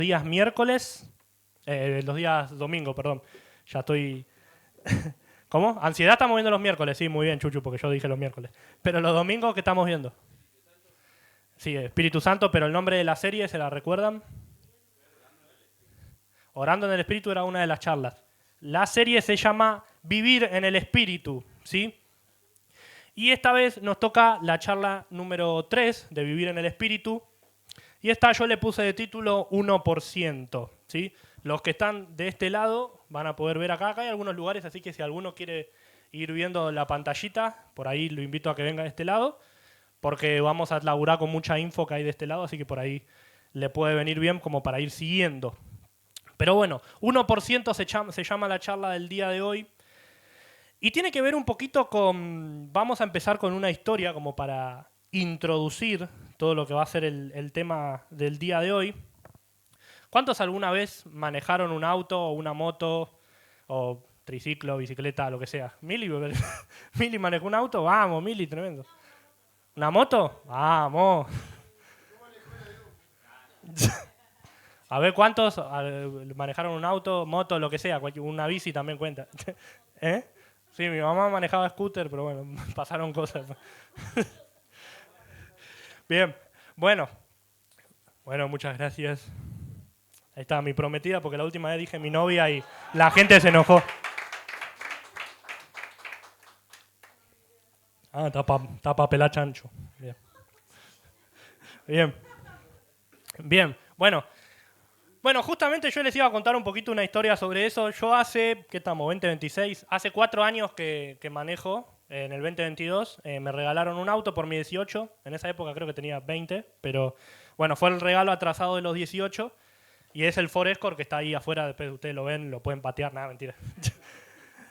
días miércoles, los días domingo, perdón. Ya estoy... ¿Cómo? Ansiedad estamos viendo los miércoles, sí, muy bien, Chuchu, porque yo dije los miércoles. Pero los domingos, ¿qué estamos viendo? Sí, Espíritu Santo, pero el nombre de la serie, ¿se la recuerdan? Orando en el Espíritu era una de las charlas. La serie se llama Vivir en el Espíritu, ¿sí? Y esta vez nos toca la charla número 3 de Vivir en el Espíritu. Y esta yo le puse de título 1%, ¿sí? Los que están de este lado van a poder ver acá. Acá hay algunos lugares, así que si alguno quiere ir viendo la pantallita, por ahí lo invito a que venga de este lado, porque vamos a laburar con mucha info que hay de este lado, así que por ahí le puede venir bien como para ir siguiendo. Pero bueno, 1% se llama la charla del día de hoy. Y tiene que ver un poquito con... Vamos a empezar con una historia como para introducir todo lo que va a ser el tema del día de hoy. ¿Cuántos alguna vez manejaron un auto o una moto o triciclo, bicicleta, lo que sea? ¿Mili? ¿Mili manejó un auto? Vamos, Mili, tremendo. ¿Una moto? Vamos. A ver, ¿cuántos manejaron un auto, moto, lo que sea? Una bici también cuenta. ¿Eh? Sí, mi mamá manejaba scooter, pero bueno, pasaron cosas. Bien, bueno. Bueno, muchas gracias. Ahí está mi prometida, porque la última vez dije mi novia y la gente se enojó. Ah, está pa pelar chancho. Bien. Bien. Bien. Bueno, justamente yo les iba a contar un poquito una historia sobre eso. Yo hace, ¿qué estamos? 2026. Hace 4 años que manejo. En el 2022 me regalaron un auto por mi 18. En esa época creo que tenía 20, pero bueno, fue el regalo atrasado de los 18. Y es el Ford Escort que está ahí afuera. Después ustedes lo ven, lo pueden patear. Nada, mentira.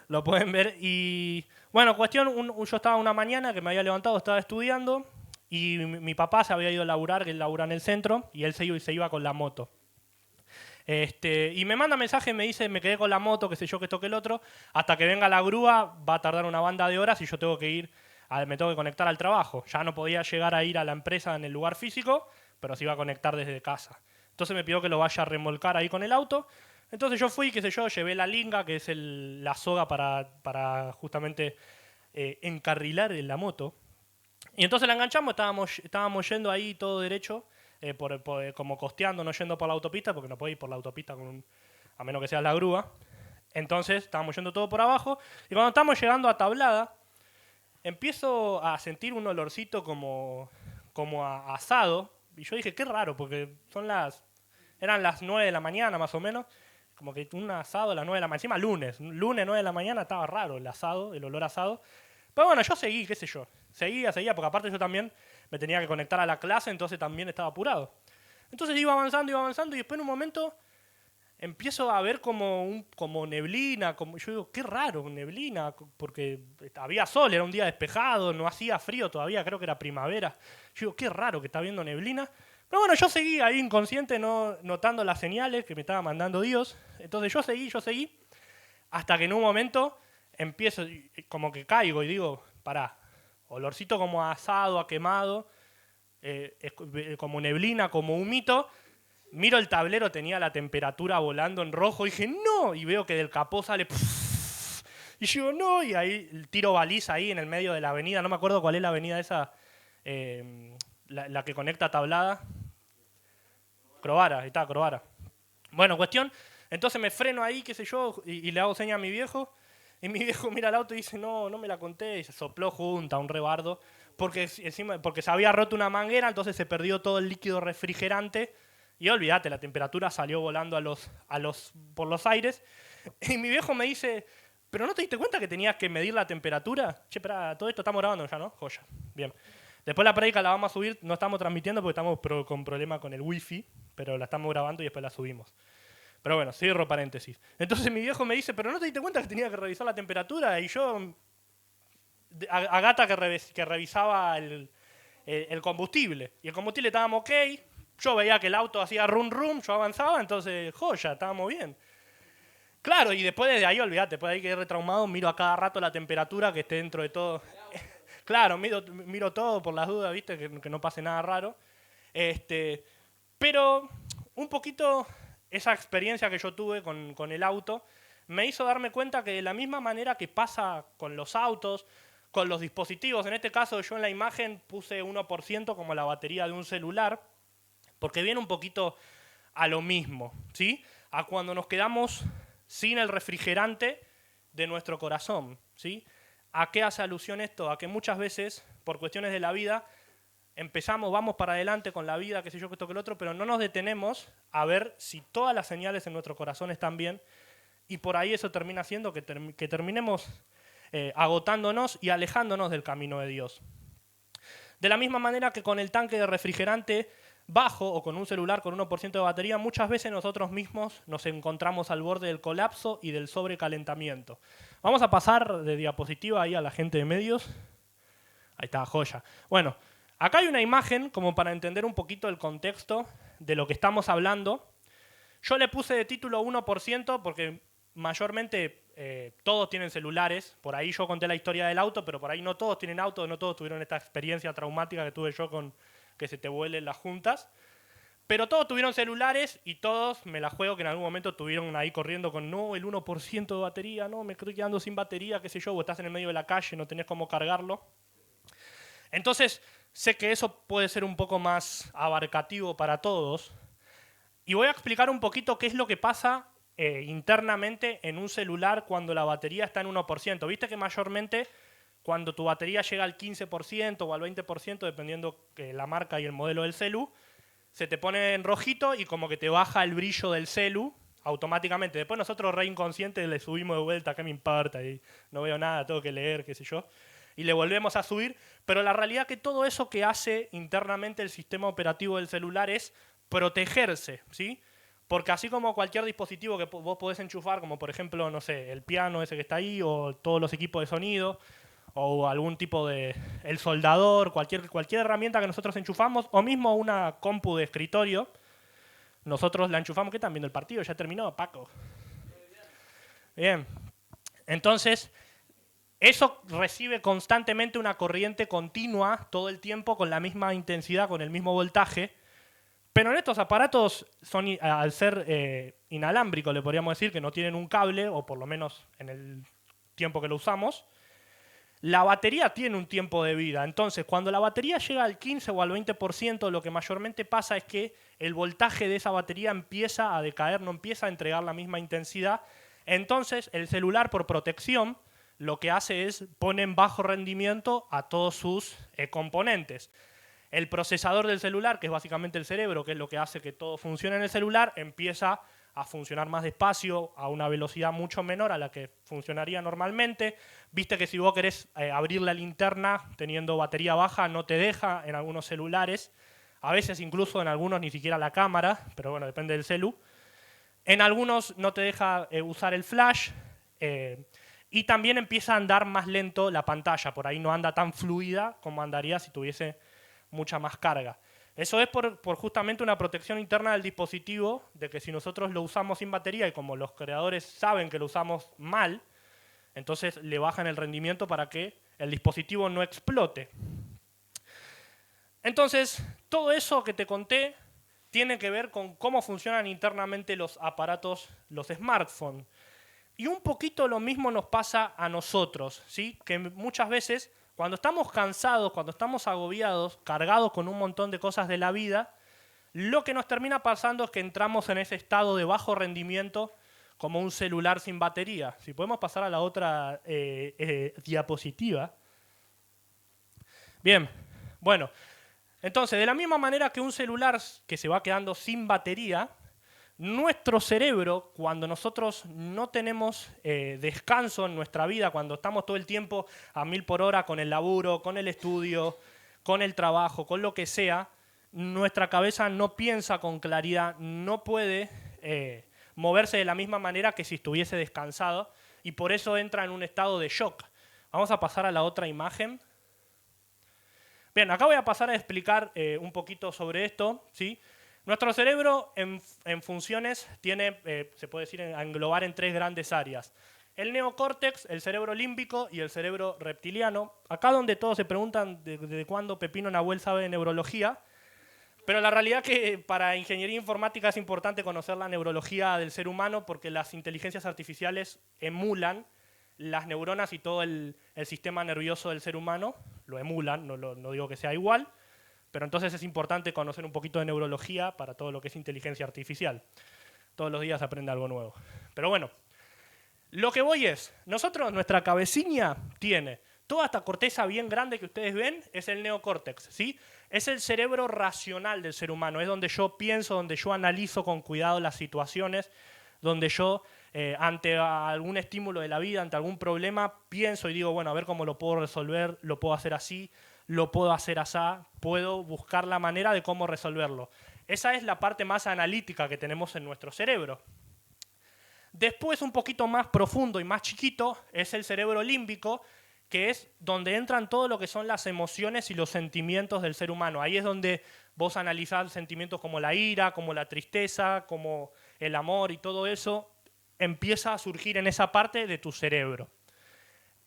Lo pueden ver. Y bueno, yo estaba una mañana que me había levantado, estaba estudiando. Y mi papá se había ido a laburar, que él labura en el centro. Y él se iba con la moto. Y me manda mensaje, me dice, me quedé con la moto, qué sé yo, que esto, que el otro, hasta que venga la grúa va a tardar una banda de horas y yo tengo que ir, me tengo que conectar al trabajo. Ya no podía llegar a ir a la empresa en el lugar físico, pero se iba a conectar desde casa. Entonces me pidió que lo vaya a remolcar ahí con el auto. Entonces yo fui, qué sé yo, llevé la linga, que es la soga para justamente encarrilar la moto. Y entonces la enganchamos, estábamos yendo ahí todo derecho, como costeando, no yendo por la autopista, porque no podéis ir por la autopista a menos que sea la grúa. Entonces estábamos yendo todo por abajo. Y cuando estamos llegando a Tablada, empiezo a sentir un olorcito como a asado. Y yo dije, qué raro, porque eran las 9 de la mañana más o menos. Como que un asado a las 9 de la mañana. Encima lunes 9 de la mañana estaba raro el asado, el olor a asado. Pero bueno, yo seguí, qué sé yo. Seguía, porque aparte yo también me tenía que conectar a la clase, entonces también estaba apurado. Entonces iba avanzando y después en un momento empiezo a ver como neblina. Yo digo, qué raro, neblina, porque había sol, era un día despejado, no hacía frío todavía, creo que era primavera. Yo digo, qué raro que está viendo neblina. Pero bueno, yo seguí ahí inconsciente, no notando las señales que me estaba mandando Dios. Entonces yo seguí, hasta que en un momento empiezo, como que caigo y digo, pará, olorcito como a asado, a quemado, como neblina, como humito. Miro el tablero, tenía la temperatura volando en rojo, y dije, no, y veo que del capó sale... Y yo digo, no, y ahí tiro baliza ahí en el medio de la avenida, no me acuerdo cuál es la avenida esa, la que conecta a Tablada. Crovara, ahí está, Crovara. Bueno, cuestión, entonces me freno ahí, qué sé yo, y le hago seña a mi viejo. Y mi viejo mira el auto y dice, no me la conté. Y se sopló junta, un rebardo. Porque se había roto una manguera, entonces se perdió todo el líquido refrigerante. Y olvídate, la temperatura salió volando por los aires. Y mi viejo me dice, ¿pero no te diste cuenta que tenías que medir la temperatura? Che, espera, todo esto estamos grabando ya, ¿no? Joya. Bien. Después la prédica la vamos a subir, no estamos transmitiendo porque estamos con problema con el wifi, pero la estamos grabando y después la subimos. Pero bueno, cierro paréntesis. Entonces mi viejo me dice, ¿pero no te diste cuenta que tenía que revisar la temperatura? Y yo, a gata que revisaba el combustible. Y el combustible estábamos ok. Yo veía que el auto hacía rum, yo avanzaba, entonces, joya, estábamos bien. Claro, y después de ahí, olvídate, después de ahí quedé retraumado, miro a cada rato la temperatura que esté dentro de todo. Claro, miro todo por las dudas, ¿viste? Que no pase nada raro. Pero un poquito esa experiencia que yo tuve con el auto me hizo darme cuenta que de la misma manera que pasa con los autos, con los dispositivos, en este caso yo en la imagen puse 1% como la batería de un celular, porque viene un poquito a lo mismo, ¿sí? A cuando nos quedamos sin el refrigerante de nuestro corazón, ¿sí? ¿A qué hace alusión esto? A que muchas veces, por cuestiones de la vida, empezamos, vamos para adelante con la vida, qué sé yo, que esto, que el otro, pero no nos detenemos a ver si todas las señales en nuestro corazón están bien, y por ahí eso termina haciendo que terminemos agotándonos y alejándonos del camino de Dios. De la misma manera que con el tanque de refrigerante bajo o con un celular con 1% de batería, muchas veces nosotros mismos nos encontramos al borde del colapso y del sobrecalentamiento. Vamos a pasar de diapositiva ahí a la gente de medios. Ahí está, joya. Bueno, acá hay una imagen como para entender un poquito el contexto de lo que estamos hablando. Yo le puse de título 1% porque mayormente todos tienen celulares. Por ahí yo conté la historia del auto, pero por ahí no todos tienen auto, no todos tuvieron esta experiencia traumática que tuve yo con que se te vuelen las juntas. Pero todos tuvieron celulares y todos, me la juego, que en algún momento estuvieron ahí corriendo con no, el 1% de batería, no, me estoy quedando sin batería, qué sé yo, o estás en el medio de la calle, no tenés cómo cargarlo. Entonces, sé que eso puede ser un poco más abarcativo para todos. Y voy a explicar un poquito qué es lo que pasa internamente en un celular cuando la batería está en 1%. Viste que mayormente cuando tu batería llega al 15% o al 20%, dependiendo de la marca y el modelo del celu, se te pone en rojito y como que te baja el brillo del celu automáticamente. Después nosotros re inconscientes le subimos de vuelta, ¿qué me importa? Y no veo nada, tengo que leer, qué sé yo. Y le volvemos a subir, pero la realidad es que todo eso que hace internamente el sistema operativo del celular es protegerse, ¿sí? Porque así como cualquier dispositivo que vos podés enchufar, como por ejemplo, no sé, el piano ese que está ahí, o todos los equipos de sonido, o algún tipo de... el soldador, cualquier herramienta que nosotros enchufamos, o mismo una compu de escritorio, nosotros la enchufamos. ¿Qué están viendo el partido? ¿Ya terminó, Paco? Bien. Entonces, eso recibe constantemente una corriente continua todo el tiempo con la misma intensidad, con el mismo voltaje. Pero en estos aparatos, son, al ser inalámbricos, le podríamos decir que no tienen un cable, o por lo menos en el tiempo que lo usamos, la batería tiene un tiempo de vida. Entonces, cuando la batería llega al 15 o al 20%, lo que mayormente pasa es que el voltaje de esa batería empieza a decaer, no empieza a entregar la misma intensidad. Entonces, el celular, por protección, lo que hace es pone en bajo rendimiento a todos sus componentes. El procesador del celular, que es básicamente el cerebro, que es lo que hace que todo funcione en el celular, empieza a funcionar más despacio, a una velocidad mucho menor a la que funcionaría normalmente. Viste que si vos querés abrir la linterna teniendo batería baja, no te deja en algunos celulares. A veces incluso en algunos ni siquiera la cámara, pero bueno, depende del celu. En algunos no te deja usar el flash. Y también empieza a andar más lento la pantalla. Por ahí no anda tan fluida como andaría si tuviese mucha más carga. Eso es por justamente una protección interna del dispositivo, de que si nosotros lo usamos sin batería y como los creadores saben que lo usamos mal, entonces le bajan el rendimiento para que el dispositivo no explote. Entonces, todo eso que te conté tiene que ver con cómo funcionan internamente los aparatos, los smartphones. Y un poquito lo mismo nos pasa a nosotros, ¿sí? Que muchas veces, cuando estamos cansados, cuando estamos agobiados, cargados con un montón de cosas de la vida, lo que nos termina pasando es que entramos en ese estado de bajo rendimiento como un celular sin batería. Si podemos pasar a la otra diapositiva. Bien, bueno. Entonces, de la misma manera que un celular que se va quedando sin batería, nuestro cerebro, cuando nosotros no tenemos descanso en nuestra vida, cuando estamos todo el tiempo a 1000 por hora con el laburo, con el estudio, con el trabajo, con lo que sea, nuestra cabeza no piensa con claridad, no puede moverse de la misma manera que si estuviese descansado, y por eso entra en un estado de shock. Vamos a pasar a la otra imagen. Bien, acá voy a pasar a explicar un poquito sobre esto, ¿sí? Nuestro cerebro en funciones tiene, se puede decir, a englobar en 3 grandes áreas. El neocórtex, el cerebro límbico y el cerebro reptiliano. Acá donde todos se preguntan desde cuándo Pepino Nahuel sabe de neurología, Pero la realidad que para ingeniería informática es importante conocer la neurología del ser humano porque las inteligencias artificiales emulan las neuronas y todo el sistema nervioso del ser humano, lo emulan, no digo que sea igual, pero entonces es importante conocer un poquito de neurología para todo lo que es inteligencia artificial. Todos los días aprende algo nuevo. Pero bueno, lo que voy es, nosotros, nuestra cabecilla tiene toda esta corteza bien grande que ustedes ven, es el neocórtex, ¿sí? Es el cerebro racional del ser humano, es donde yo pienso, donde yo analizo con cuidado las situaciones, donde yo, ante algún estímulo de la vida, ante algún problema, pienso y digo, bueno, a ver cómo lo puedo resolver, lo puedo hacer así, lo puedo hacer asá, puedo buscar la manera de cómo resolverlo. Esa es la parte más analítica que tenemos en nuestro cerebro. Después, un poquito más profundo y más chiquito, es el cerebro límbico, que es donde entran todo lo que son las emociones y los sentimientos del ser humano. Ahí es donde vos analizás sentimientos como la ira, como la tristeza, como el amor y todo eso, empieza a surgir en esa parte de tu cerebro.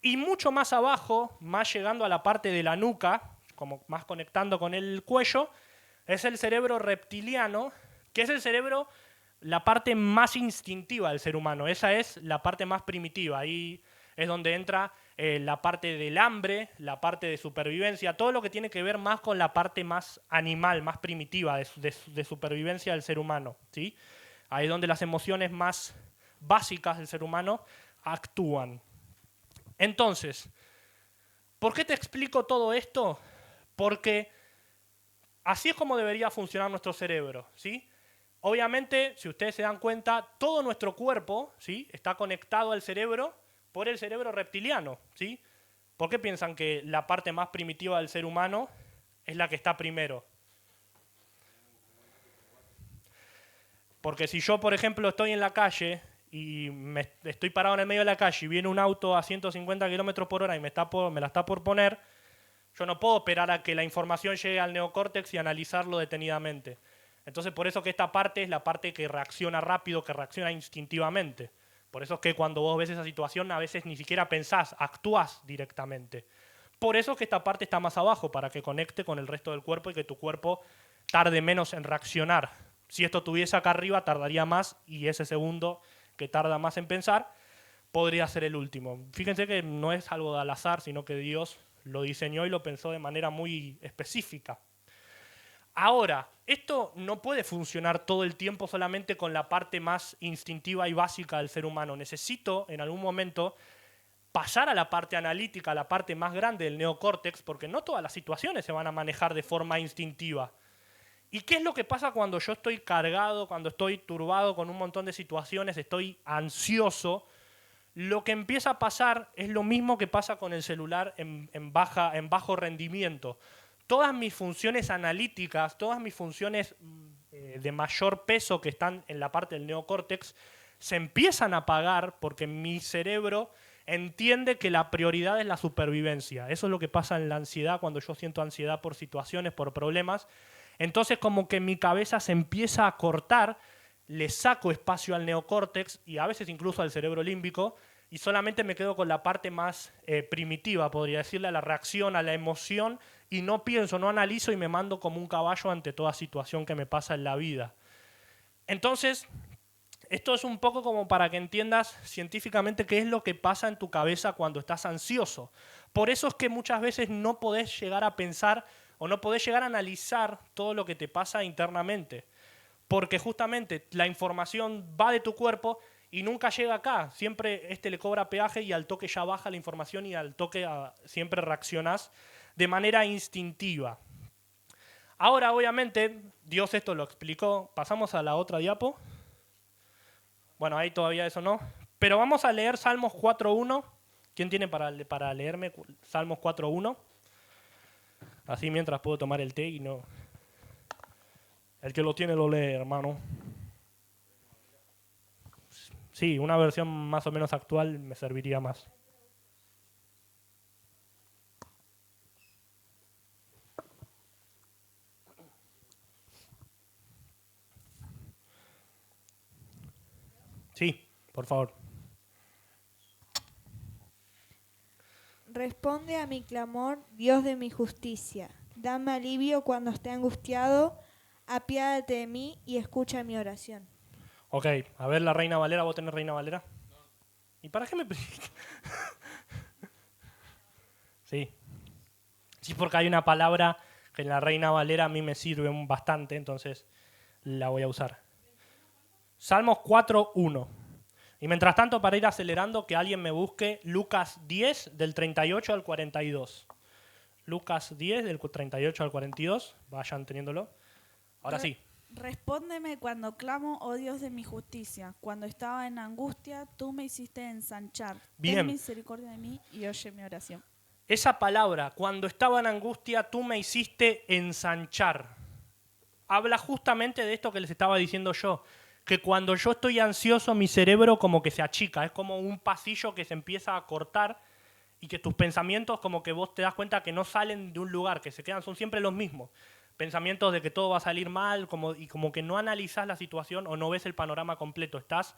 Y mucho más abajo, más llegando a la parte de la nuca, como más conectando con el cuello, es el cerebro reptiliano, que es el cerebro, la parte más instintiva del ser humano. Esa es la parte más primitiva. Ahí es donde entra la parte del hambre, la parte de supervivencia, todo lo que tiene que ver más con la parte más animal, más primitiva de supervivencia del ser humano, ¿sí? Ahí es donde las emociones más básicas del ser humano actúan. Entonces, ¿por qué te explico todo esto? Porque así es como debería funcionar nuestro cerebro, ¿sí? Obviamente, si ustedes se dan cuenta, todo nuestro cuerpo, ¿sí?, está conectado al cerebro por el cerebro reptiliano, ¿sí? ¿Por qué piensan que la parte más primitiva del ser humano es la que está primero? Porque si yo, por ejemplo, estoy en la calle y estoy parado en el medio de la calle y viene un auto a 150 km por hora y me la está por poner, yo no puedo esperar a que la información llegue al neocórtex y analizarlo detenidamente. Entonces, por eso que esta parte es la parte que reacciona rápido, que reacciona instintivamente. Por eso es que cuando vos ves esa situación, a veces ni siquiera pensás, actuás directamente. Por eso es que esta parte está más abajo, para que conecte con el resto del cuerpo y que tu cuerpo tarde menos en reaccionar. Si esto estuviese acá arriba, tardaría más, y ese segundo que tarda más en pensar, podría ser el último. Fíjense que no es algo al azar, sino que Dios lo diseñó y lo pensó de manera muy específica. Ahora, esto no puede funcionar todo el tiempo solamente con la parte más instintiva y básica del ser humano. Necesito, en algún momento, pasar a la parte analítica, a la parte más grande del neocórtex, porque no todas las situaciones se van a manejar de forma instintiva. ¿Y qué es lo que pasa cuando yo estoy cargado, cuando estoy turbado con un montón de situaciones, estoy ansioso? Lo que empieza a pasar es lo mismo que pasa con el celular en bajo rendimiento. Todas mis funciones analíticas, todas mis funciones de mayor peso que están en la parte del neocórtex, se empiezan a apagar porque mi cerebro entiende que la prioridad es la supervivencia. Eso es lo que pasa en la ansiedad, cuando yo siento ansiedad por situaciones, por problemas. Entonces como que mi cabeza se empieza a cortar, le saco espacio al neocórtex y a veces incluso al cerebro límbico, y solamente me quedo con la parte más primitiva, podría decirle, a la reacción, a la emoción, y no pienso, no analizo y me mando como un caballo ante toda situación que me pasa en la vida. Entonces, esto es un poco como para que entiendas científicamente qué es lo que pasa en tu cabeza cuando estás ansioso. Por eso es que muchas veces no podés llegar a pensar o no podés llegar a analizar todo lo que te pasa internamente. Porque justamente la información va de tu cuerpo y nunca llega acá. Siempre le cobra peaje y al toque ya baja la información y al toque siempre reaccionás de manera instintiva. Ahora, obviamente, Dios esto lo explicó. Pasamos a la otra diapo. Bueno, ahí todavía eso no. Pero vamos a leer Salmos 4.1. ¿Quién tiene para leerme Salmos 4.1? Así mientras puedo tomar el té y no... El que lo tiene lo lee, hermano. Sí, una versión más o menos actual me serviría más. Sí, por favor. Responde a mi clamor, Dios de mi justicia. Dame alivio cuando esté angustiado. Apiádate de mí y escucha mi oración. Ok, a ver la Reina Valera, ¿vos tenés Reina Valera? ¿Y para qué me pediste? Sí. Sí, porque hay una palabra que en la Reina Valera a mí me sirve bastante, entonces la voy a usar. Salmos 4:1. Y mientras tanto, para ir acelerando, que alguien me busque Lucas 10, del 38 al 42. Lucas 10, del 38 al 42. Vayan teniéndolo. Ahora Re- sí. Respóndeme cuando clamo, oh Dios de mi justicia. Cuando estaba en angustia, tú me hiciste ensanchar. Ten Bien. misericordia de mí y oye mi oración. Esa palabra, cuando estaba en angustia, tú me hiciste ensanchar. Habla justamente de esto que les estaba diciendo yo. Que cuando yo estoy ansioso, mi cerebro como que se achica. Es como un pasillo que se empieza a cortar y que tus pensamientos como que vos te das cuenta que no salen de un lugar, que se quedan, son siempre los mismos. Pensamientos de que todo va a salir mal y como que no analizás la situación o no ves el panorama completo. Estás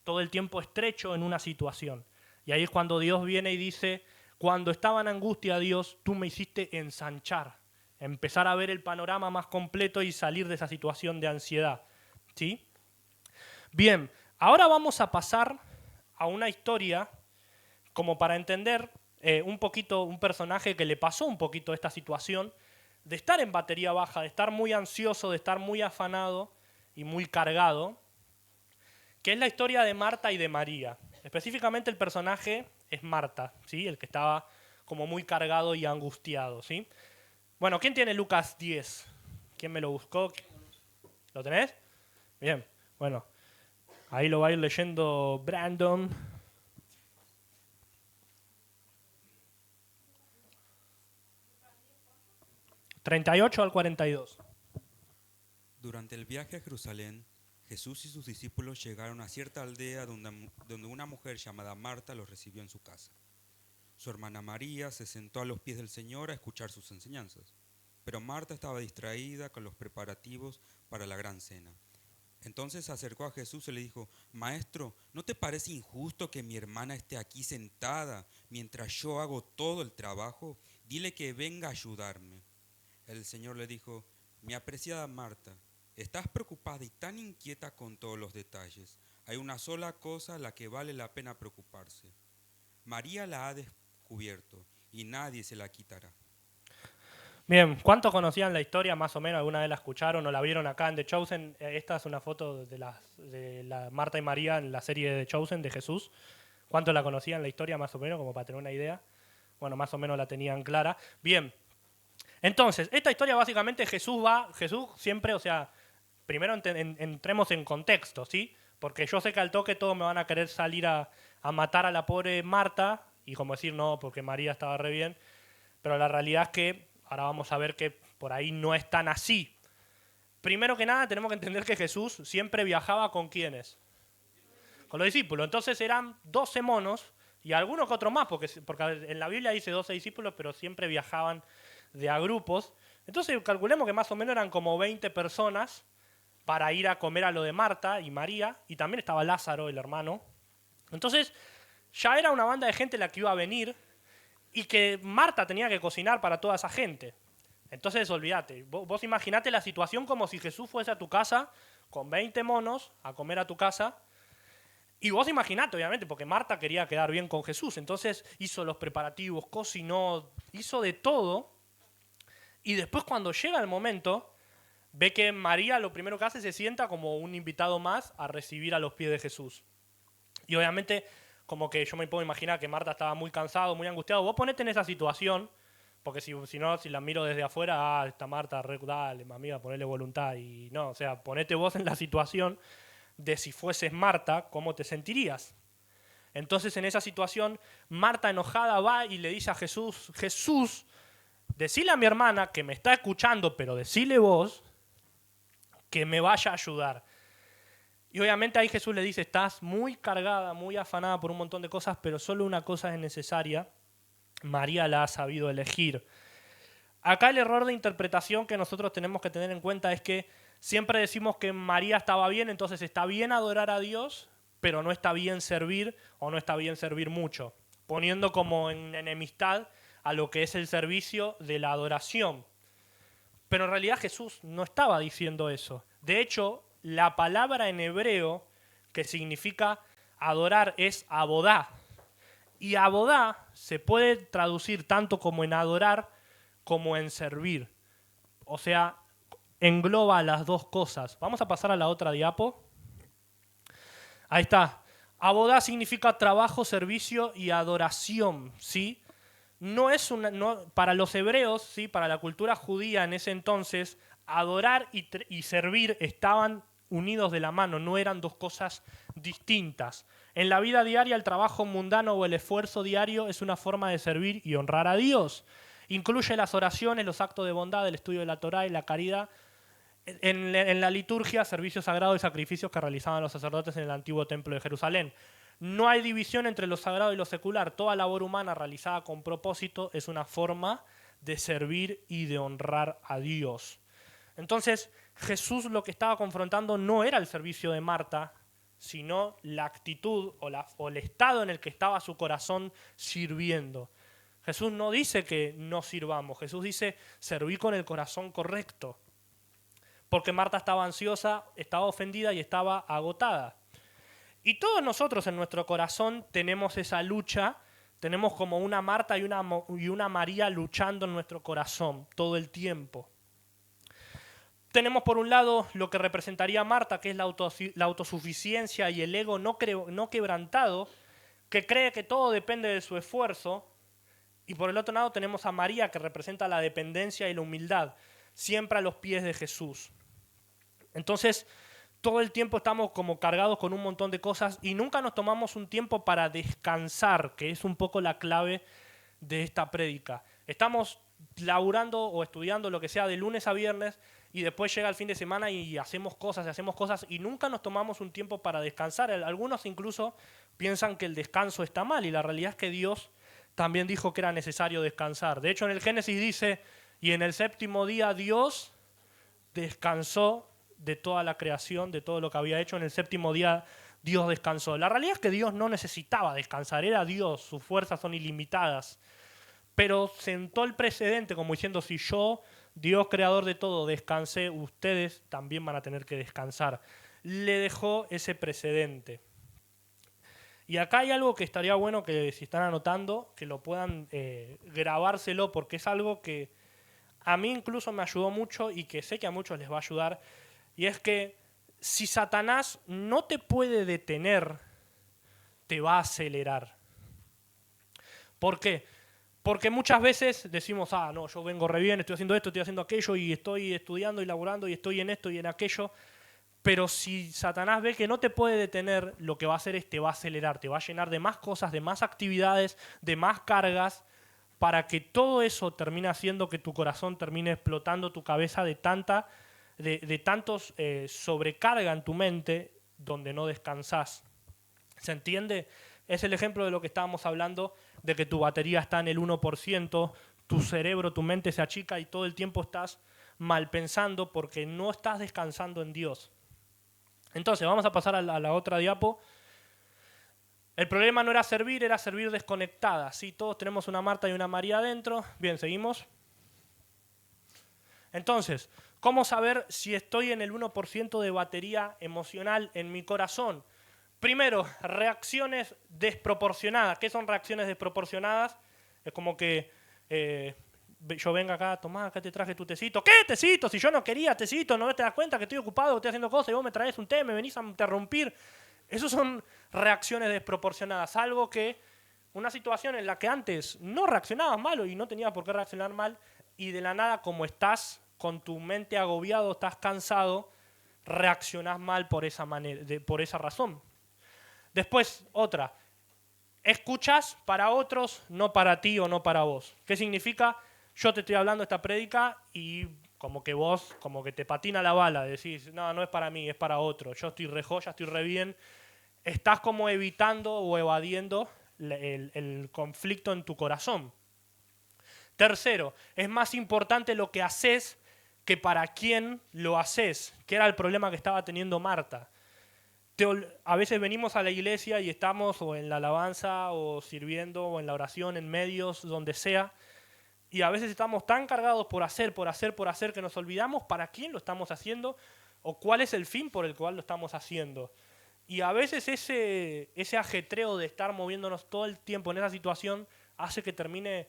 todo el tiempo estrecho en una situación. Y ahí es cuando Dios viene y dice, cuando estaba en angustia, Dios, tú me hiciste ensanchar, empezar a ver el panorama más completo y salir de esa situación de ansiedad. ¿Sí? Bien, ahora vamos a pasar a una historia como para entender un poquito un personaje que le pasó un poquito esta situación de estar en batería baja, de estar muy ansioso, de estar muy afanado y muy cargado, que es la historia de Marta y de María. Específicamente el personaje es Marta, ¿sí? El que estaba como muy cargado y angustiado, ¿sí? Bueno, ¿quién tiene Lucas 10? ¿Quién me lo buscó? ¿Lo tenés? Bien, bueno, ahí lo va a ir leyendo Brandon. 38 al 42. Durante el viaje a Jerusalén, Jesús y sus discípulos llegaron a cierta aldea donde una mujer llamada Marta los recibió en su casa. Su hermana María se sentó a los pies del Señor a escuchar sus enseñanzas, pero Marta estaba distraída con los preparativos para la gran cena. Entonces se acercó a Jesús y le dijo, Maestro, ¿no te parece injusto que mi hermana esté aquí sentada mientras yo hago todo el trabajo? Dile que venga a ayudarme. El Señor le dijo, mi apreciada Marta, estás preocupada y tan inquieta con todos los detalles. Hay una sola cosa a la que vale la pena preocuparse. María la ha descubierto y nadie se la quitará. Bien, ¿cuántos conocían la historia más o menos? ¿Alguna vez la escucharon o la vieron acá en The Chosen? Esta es una foto de la Marta y María en la serie de The Chosen de Jesús. ¿Cuántos la conocían la historia más o menos, como para tener una idea? Bueno, más o menos la tenían clara. Bien, entonces, esta historia básicamente Jesús siempre, o sea, primero entremos en contexto, ¿sí? Porque yo sé que al toque todos me van a querer salir a matar a la pobre Marta y como decir, no, porque María estaba re bien, pero la realidad es que ahora vamos a ver que por ahí no es tan así. Primero que nada, tenemos que entender que Jesús siempre viajaba con ¿quiénes? Con los discípulos. Entonces eran 12 monos y algunos que otros más, porque en la Biblia dice 12 discípulos, pero siempre viajaban de a grupos. Entonces calculemos que más o menos eran como 20 personas para ir a comer a lo de Marta y María, y también estaba Lázaro, el hermano. Entonces ya era una banda de gente la que iba a venir y que Marta tenía que cocinar para toda esa gente. Entonces olvídate, vos imaginate la situación como si Jesús fuese a tu casa con 20 monos a comer a tu casa. Y vos imaginate, obviamente, porque Marta quería quedar bien con Jesús. Entonces hizo los preparativos, cocinó, hizo de todo. Y después cuando llega el momento, ve que María lo primero que hace se sienta como un invitado más a recibir a los pies de Jesús. Y obviamente, como que yo me puedo imaginar que Marta estaba muy cansado, muy angustiado. Vos ponete en esa situación, porque si no, si la miro desde afuera, esta Marta, dale, amiga, ponele voluntad. Y no, o sea, ponete vos en la situación de si fueses Marta, ¿cómo te sentirías? Entonces, en esa situación, Marta enojada va y le dice a Jesús, Jesús, decile a mi hermana que me está escuchando, pero decile vos que me vaya a ayudar. Y obviamente ahí Jesús le dice, estás muy cargada, muy afanada por un montón de cosas, pero solo una cosa es necesaria. María la ha sabido elegir. Acá el error de interpretación que nosotros tenemos que tener en cuenta es que siempre decimos que María estaba bien, entonces está bien adorar a Dios, pero no está bien servir o no está bien servir mucho, poniendo como en enemistad a lo que es el servicio de la adoración. Pero en realidad Jesús no estaba diciendo eso. De hecho, la palabra en hebreo que significa adorar es abodá. Y abodá se puede traducir tanto como en adorar como en servir. O sea, engloba las dos cosas. Vamos a pasar a la otra diapo. Ahí está. Abodá significa trabajo, servicio y adoración, ¿sí? No es para los hebreos, ¿sí? Para la cultura judía en ese entonces, adorar y servir estaban unidos de la mano, no eran dos cosas distintas. En la vida diaria, el trabajo mundano o el esfuerzo diario es una forma de servir y honrar a Dios. Incluye las oraciones, los actos de bondad, el estudio de la Torá y la caridad. En la liturgia, servicios sagrados y sacrificios que realizaban los sacerdotes en el antiguo templo de Jerusalén. No hay división entre lo sagrado y lo secular. Toda labor humana realizada con propósito es una forma de servir y de honrar a Dios. Entonces, Jesús lo que estaba confrontando no era el servicio de Marta, sino la actitud o el estado en el que estaba su corazón sirviendo. Jesús no dice que no sirvamos, Jesús dice serví con el corazón correcto. Porque Marta estaba ansiosa, estaba ofendida y estaba agotada. Y todos nosotros en nuestro corazón tenemos esa lucha, tenemos como una Marta y una María luchando en nuestro corazón todo el tiempo. Tenemos por un lado lo que representaría Marta, que es la autosuficiencia y el ego no quebrantado, que cree que todo depende de su esfuerzo. Y por el otro lado tenemos a María, que representa la dependencia y la humildad, siempre a los pies de Jesús. Entonces, todo el tiempo estamos como cargados con un montón de cosas y nunca nos tomamos un tiempo para descansar, que es un poco la clave de esta prédica. Estamos laburando o estudiando lo que sea de lunes a viernes y después llega el fin de semana y hacemos cosas y nunca nos tomamos un tiempo para descansar. Algunos incluso piensan que el descanso está mal y la realidad es que Dios también dijo que era necesario descansar. De hecho, en el Génesis dice, y en el séptimo día Dios descansó de toda la creación, de todo lo que había hecho. En el séptimo día Dios descansó. La realidad es que Dios no necesitaba descansar, era Dios, sus fuerzas son ilimitadas. Pero sentó el precedente como diciendo, si yo, Dios creador de todo, descansé, ustedes también van a tener que descansar. Le dejó ese precedente. Y acá hay algo que estaría bueno que si están anotando, que lo puedan grabárselo, porque es algo que a mí incluso me ayudó mucho y que sé que a muchos les va a ayudar. Y es que si Satanás no te puede detener, te va a acelerar. ¿Por qué? Porque muchas veces decimos, no, yo vengo re bien, estoy haciendo esto, estoy haciendo aquello, y estoy estudiando y laburando, y estoy en esto y en aquello. Pero si Satanás ve que no te puede detener, lo que va a hacer es te va a acelerar, te va a llenar de más cosas, de más actividades, de más cargas, para que todo eso termine haciendo que tu corazón termine explotando tu cabeza de tantos sobrecarga en tu mente donde no descansás. ¿Se entiende? Es el ejemplo de lo que estábamos hablando, de que tu batería está en el 1%, tu cerebro, tu mente se achica y todo el tiempo estás mal pensando porque no estás descansando en Dios. Entonces, vamos a pasar a la otra diapo. El problema no era servir desconectada. Sí, todos tenemos una Marta y una María adentro. Bien, seguimos. Entonces, ¿cómo saber si estoy en el 1% de batería emocional en mi corazón? Primero, reacciones desproporcionadas. ¿Qué son reacciones desproporcionadas? Es como que yo venga acá, tomá, acá te traje tu tecito. ¿Qué tecito? Si yo no quería tecito, no te das cuenta que estoy ocupado, que estoy haciendo cosas y vos me traes un té, me venís a interrumpir. Esas son reacciones desproporcionadas. Algo que, una situación en la que antes no reaccionabas mal y no tenías por qué reaccionar mal y de la nada, como estás con tu mente agobiado, estás cansado, reaccionás mal por esa razón. Después, otra. Escuchás para otros, no para ti o no para vos. ¿Qué significa? Yo te estoy hablando esta prédica y como que vos, como que te patina la bala, decís, no es para mí, es para otro. Yo estoy re joya, estoy re bien. Estás como evitando o evadiendo el conflicto en tu corazón. Tercero, es más importante lo que haces que para quién lo haces, que era el problema que estaba teniendo Marta. A veces venimos a la iglesia y estamos o en la alabanza o sirviendo o en la oración, en medios, donde sea, Y a veces estamos tan cargados por hacer, que nos olvidamos para quién lo estamos haciendo o cuál es el fin por el cual lo estamos haciendo. Y a veces ese ajetreo de estar moviéndonos todo el tiempo en esa situación hace que termine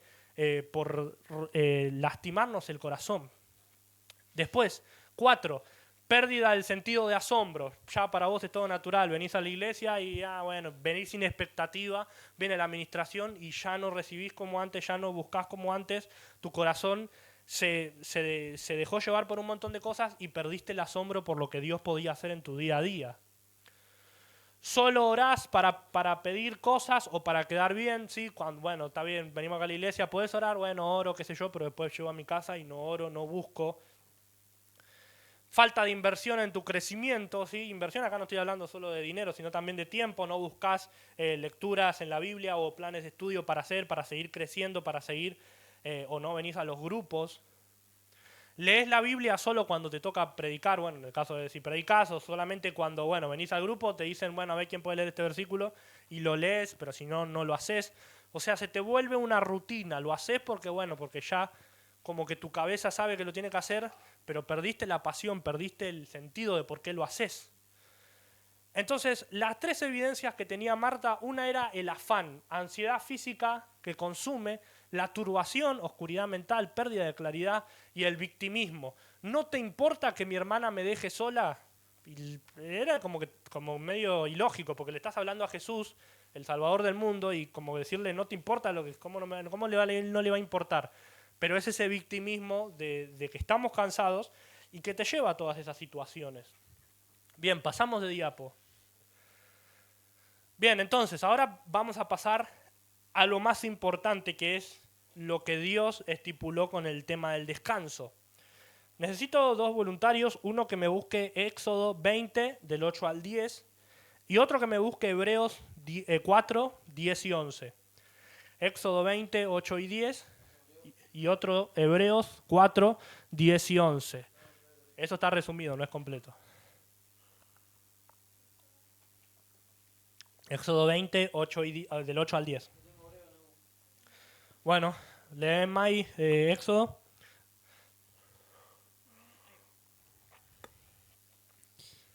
por lastimarnos el corazón. Después, 4, pérdida del sentido de asombro. Ya para vos es todo natural, venís a la iglesia y bueno, venís sin expectativa, viene la administración y ya no recibís como antes, ya no buscás como antes, tu corazón se dejó llevar por un montón de cosas y perdiste el asombro por lo que Dios podía hacer en tu día a día. Solo orás para pedir cosas o para quedar bien, ¿sí? Cuando, bueno, está bien, venimos acá a la iglesia, ¿puedes orar? Bueno, oro, qué sé yo, pero después llego a mi casa y no oro, no busco. Falta de inversión en tu crecimiento, ¿sí? Inversión acá no estoy hablando solo de dinero, sino también de tiempo. No buscas lecturas en la Biblia o planes de estudio para hacer, para seguir creciendo, para seguir, o no venís a los grupos. Lees la Biblia solo cuando te toca predicar, bueno, en el caso de si predicas, o solamente cuando, bueno, venís al grupo, te dicen, bueno, a ver quién puede leer este versículo, y lo lees, pero si no, no lo haces. O sea, se te vuelve una rutina, lo haces porque, bueno, porque ya como que tu cabeza sabe que lo tiene que hacer, pero perdiste la pasión, perdiste el sentido de por qué lo haces. Entonces, las 3 evidencias que tenía Marta, una era el afán, ansiedad física que consume, la turbación, oscuridad mental, pérdida de claridad y el victimismo. ¿No te importa que mi hermana me deje sola? Y era como medio ilógico, porque le estás hablando a Jesús, el Salvador del mundo, y como decirle, no te importa, ¿cómo no le va a importar? Pero es ese victimismo de que estamos cansados y que te lleva a todas esas situaciones. Bien, pasamos de diapo. Bien, entonces, ahora vamos a pasar a lo más importante, que es lo que Dios estipuló con el tema del descanso. Necesito 2 voluntarios, uno que me busque Éxodo 20, del 8 al 10, y otro que me busque Hebreos 4, 10 y 11. Éxodo 20, 8 y 10, y otro Hebreos 4, 10 y 11. Eso está resumido, no es completo. Éxodo 20, 8 del 8 al 10. Bueno, leen Mai Éxodo.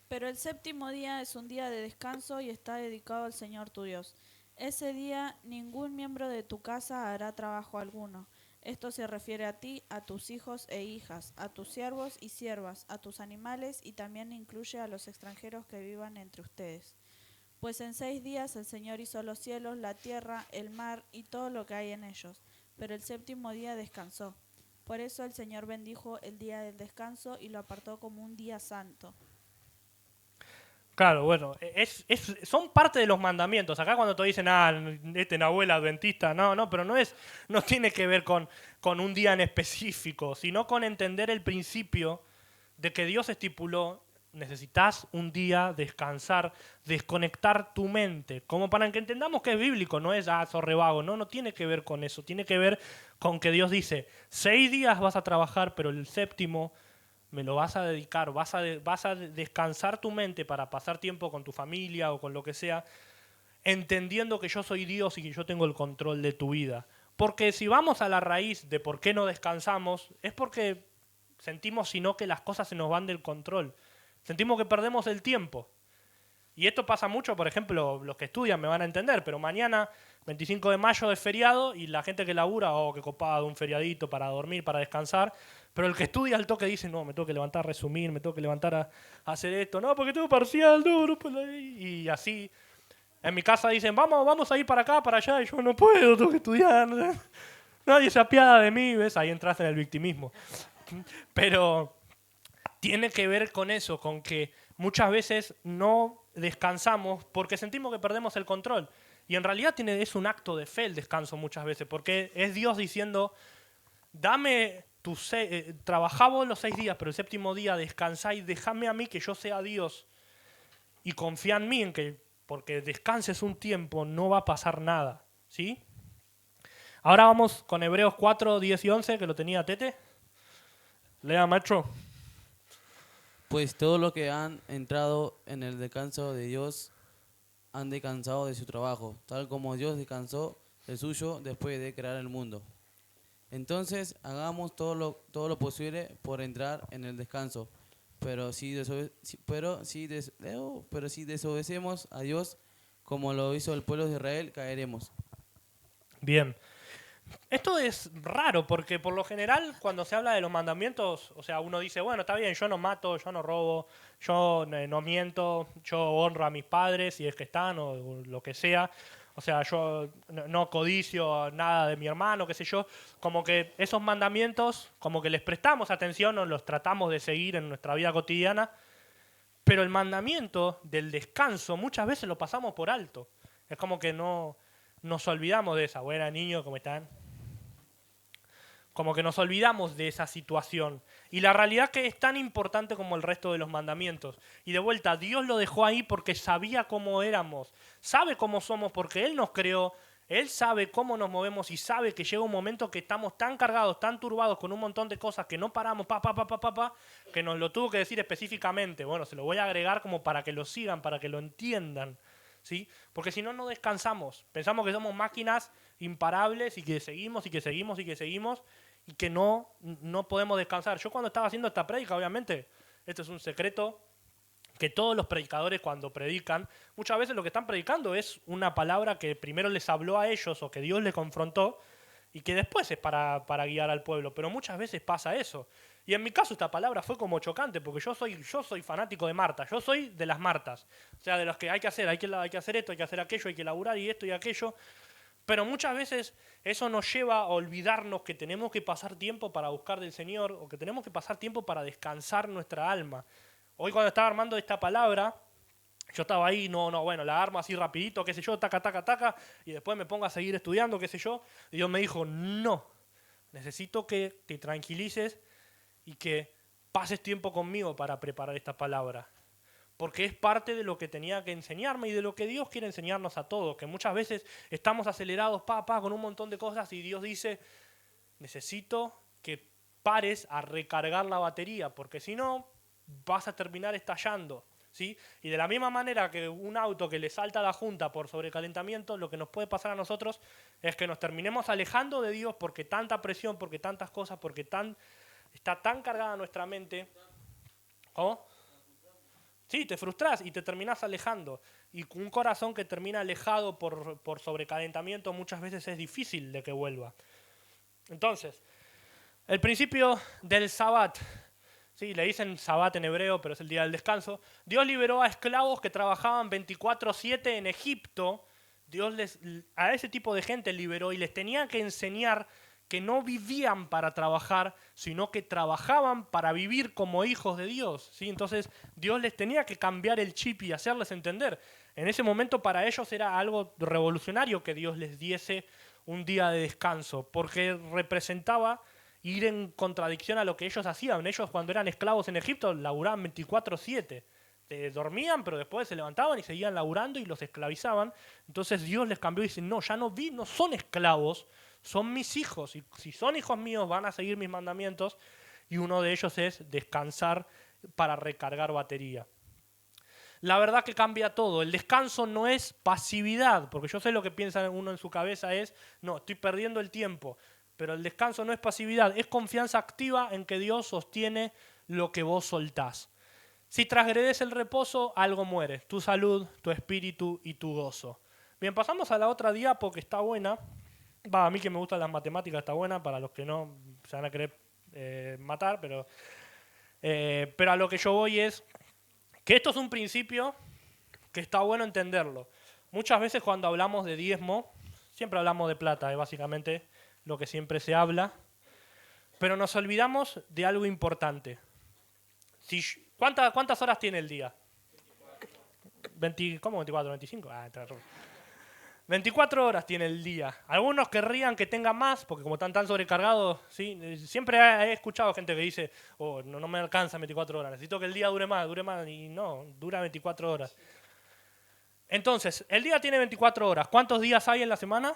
Pero el 7º día es un día de descanso y está dedicado al Señor tu Dios. Ese día ningún miembro de tu casa hará trabajo alguno. Esto se refiere a ti, a tus hijos e hijas, a tus siervos y siervas, a tus animales y también incluye a los extranjeros que vivan entre ustedes. Pues en 6 días el Señor hizo los cielos, la tierra, el mar y todo lo que hay en ellos, pero el 7º día descansó. Por eso el Señor bendijo el día del descanso y lo apartó como un día santo. Claro, bueno, son parte de los mandamientos. Acá cuando te dicen, Nahuel adventista, no, pero no tiene que ver con un día en específico, sino con entender el principio de que Dios estipuló, necesitas un día descansar, desconectar tu mente, como para que entendamos que es bíblico, no es sos re vago, no tiene que ver con eso, tiene que ver con que Dios dice, 6 días vas a trabajar, pero el 7º me lo vas a dedicar, vas a descansar tu mente para pasar tiempo con tu familia o con lo que sea, entendiendo que yo soy Dios y que yo tengo el control de tu vida. Porque si vamos a la raíz de por qué no descansamos, es porque sentimos sino que las cosas se nos van del control. Sentimos que perdemos el tiempo. Y esto pasa mucho, por ejemplo, los que estudian me van a entender, pero mañana, 25 de mayo, es feriado y la gente que labura, qué copado, un feriadito para dormir, para descansar, pero el que estudia al toque dice, no, me tengo que levantar a resumir, me tengo que levantar a hacer esto, no, porque tengo parcial, no puedo. Y así, en mi casa dicen, vamos a ir para acá, para allá, y yo no puedo, tengo que estudiar. Nadie se apiada de mí, ¿ves? Ahí entras en el victimismo. Pero tiene que ver con eso, con que muchas veces no descansamos porque sentimos que perdemos el control. Y en realidad es un acto de fe el descanso muchas veces, porque es Dios diciendo, trabajá vos los 6 días, pero el 7º día descansá y déjame a mí que yo sea Dios. Y confía en mí, en que porque descanses un tiempo no va a pasar nada. ¿Sí? Ahora vamos con Hebreos 4, 10 y 11, que lo tenía Tete. Lea, maestro. Pues todos los que han entrado en el descanso de Dios han descansado de su trabajo, tal como Dios descansó del suyo después de crear el mundo. Entonces hagamos todo lo posible por entrar en el descanso. Pero si desobedecemos a Dios, como lo hizo el pueblo de Israel, caeremos. Bien. Esto es raro porque por lo general cuando se habla de los mandamientos, o sea, uno dice, bueno, está bien, yo no mato, yo no robo, yo no miento, yo honro a mis padres si es que están o lo que sea. O sea, yo no codicio nada de mi hermano, qué sé yo. Como que esos mandamientos, como que les prestamos atención o los tratamos de seguir en nuestra vida cotidiana, pero el mandamiento del descanso muchas veces lo pasamos por alto. Es como que no nos olvidamos de esa. Buena, niño, ¿cómo están? Como que nos olvidamos de esa situación. Y la realidad que es tan importante como el resto de los mandamientos. Y de vuelta, Dios lo dejó ahí porque sabía cómo éramos. Sabe cómo somos porque Él nos creó. Él sabe cómo nos movemos y sabe que llega un momento que estamos tan cargados, tan turbados con un montón de cosas que no paramos, que nos lo tuvo que decir específicamente. Bueno, se lo voy a agregar como para que lo sigan, para que lo entiendan. ¿Sí? Porque si no, no descansamos. Pensamos que somos máquinas imparables y que seguimos y que seguimos y que seguimos y que no podemos descansar. Yo cuando estaba haciendo esta prédica, obviamente, esto es un secreto, que todos los predicadores cuando predican, muchas veces lo que están predicando es una palabra que primero les habló a ellos o que Dios les confrontó y que después es para guiar al pueblo. Pero muchas veces pasa eso. Y en mi caso esta palabra fue como chocante, porque yo soy fanático de Marta, yo soy de las Martas. O sea, de los que hay que hacer esto, hay que hacer aquello, hay que laburar y esto y aquello. Pero muchas veces eso nos lleva a olvidarnos que tenemos que pasar tiempo para buscar del Señor o que tenemos que pasar tiempo para descansar nuestra alma. Hoy cuando estaba armando esta palabra, yo estaba ahí, bueno, la armo así rapidito, qué sé yo, taca, y después me pongo a seguir estudiando, qué sé yo. Y Dios me dijo, no, necesito que te tranquilices y que pases tiempo conmigo para preparar esta palabra. Porque es parte de lo que tenía que enseñarme y de lo que Dios quiere enseñarnos a todos. Que muchas veces estamos acelerados, con un montón de cosas y Dios dice, necesito que pares a recargar la batería, porque si no, vas a terminar estallando. ¿Sí? Y de la misma manera que un auto que le salta a la junta por sobrecalentamiento, lo que nos puede pasar a nosotros es que nos terminemos alejando de Dios porque tanta presión, porque tantas cosas, porque está tan cargada nuestra mente. ¿Cómo? Sí, te frustras y te terminás alejando. Y un corazón que termina alejado por sobrecalentamiento muchas veces es difícil de que vuelva. Entonces, el principio del Sabbat, sí, le dicen Sabbat en hebreo, pero es el día del descanso. Dios liberó a esclavos que trabajaban 24/7 en Egipto. Dios a ese tipo de gente liberó y les tenía que enseñar que no vivían para trabajar, sino que trabajaban para vivir como hijos de Dios. ¿Sí? Entonces Dios les tenía que cambiar el chip y hacerles entender. En ese momento para ellos era algo revolucionario que Dios les diese un día de descanso, porque representaba ir en contradicción a lo que ellos hacían. Ellos cuando eran esclavos en Egipto laburaban 24/7. Dormían, pero después se levantaban y seguían laburando y los esclavizaban. Entonces Dios les cambió y dice, no, ya no son esclavos, son mis hijos. Y si son hijos míos van a seguir mis mandamientos. Y uno de ellos es descansar para recargar batería. La verdad que cambia todo. El descanso no es pasividad, porque yo sé lo que piensa uno en su cabeza es, no, estoy perdiendo el tiempo. Pero el descanso no es pasividad, es confianza activa en que Dios sostiene lo que vos soltás. Si transgredes el reposo, algo muere. Tu salud, tu espíritu y tu gozo. Bien, pasamos a la otra diapo que está buena. A mí que me gustan las matemáticas está buena, para los que no se van a querer matar, pero a lo que yo voy es que esto es un principio que está bueno entenderlo. Muchas veces cuando hablamos de diezmo, siempre hablamos de plata, básicamente lo que siempre se habla, pero nos olvidamos de algo importante. ¿Cuántas horas tiene el día? 20, ¿cómo 24? ¿25? 24 horas tiene el día. Algunos querrían que tenga más, porque como están tan sobrecargados, ¿sí? Siempre he escuchado gente que dice, no me alcanza 24 horas, necesito que el día dure más, y no, dura 24 horas. Entonces, el día tiene 24 horas. ¿Cuántos días hay en la semana?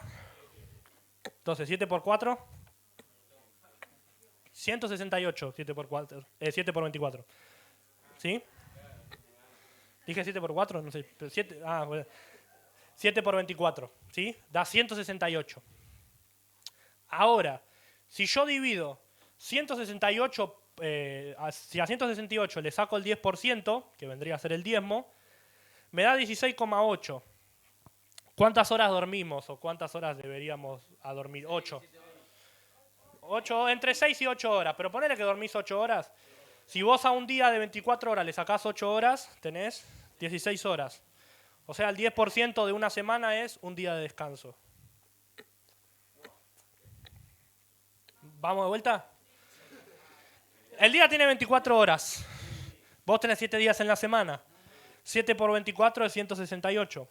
Entonces, 7 por 4, 168, 7 por 24. ¿Sí? ¿Dije 7 por 4? No sé, pero 7, bueno. 7 por 24, ¿sí? Da 168. Ahora, Si yo divido 168, si a 168 le saco el 10%, que vendría a ser el diezmo, me da 16,8. ¿Cuántas horas dormimos o cuántas horas deberíamos a dormir? 8. Entre 6 y 8 horas, pero ponele que dormís 8 horas. Si vos a un día de 24 horas le sacás 8 horas, tenés 16 horas. O sea, el 10% de una semana es un día de descanso. ¿Vamos de vuelta? El día tiene 24 horas. Vos tenés 7 días en la semana. 7 por 24 es 168.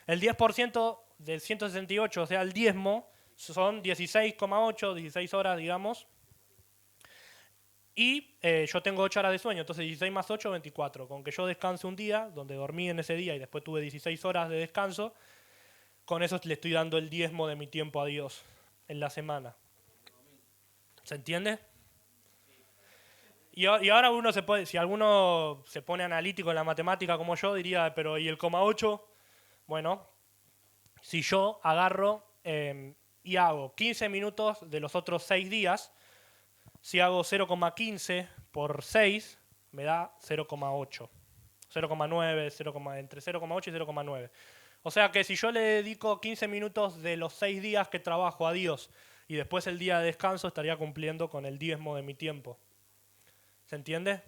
El 10% del 168, o sea, el diezmo, son 16,8, 16 horas, digamos. Y yo tengo 8 horas de sueño, entonces 16 más 8, 24. Con que yo descanse un día, donde dormí en ese día y después tuve 16 horas de descanso, con eso le estoy dando el diezmo de mi tiempo a Dios en la semana. ¿Se entiende? Y ahora uno se puede, si alguno se pone analítico en la matemática como yo, diría, pero ¿y el 8? Bueno, si yo agarro y hago 15 minutos de los otros 6 días, si hago 0,15 por 6, me da 0,8. 0,9, entre 0,8 y 0,9. O sea que si yo le dedico 15 minutos de los 6 días que trabajo a Dios y después el día de descanso, estaría cumpliendo con el diezmo de mi tiempo. ¿Se entiende?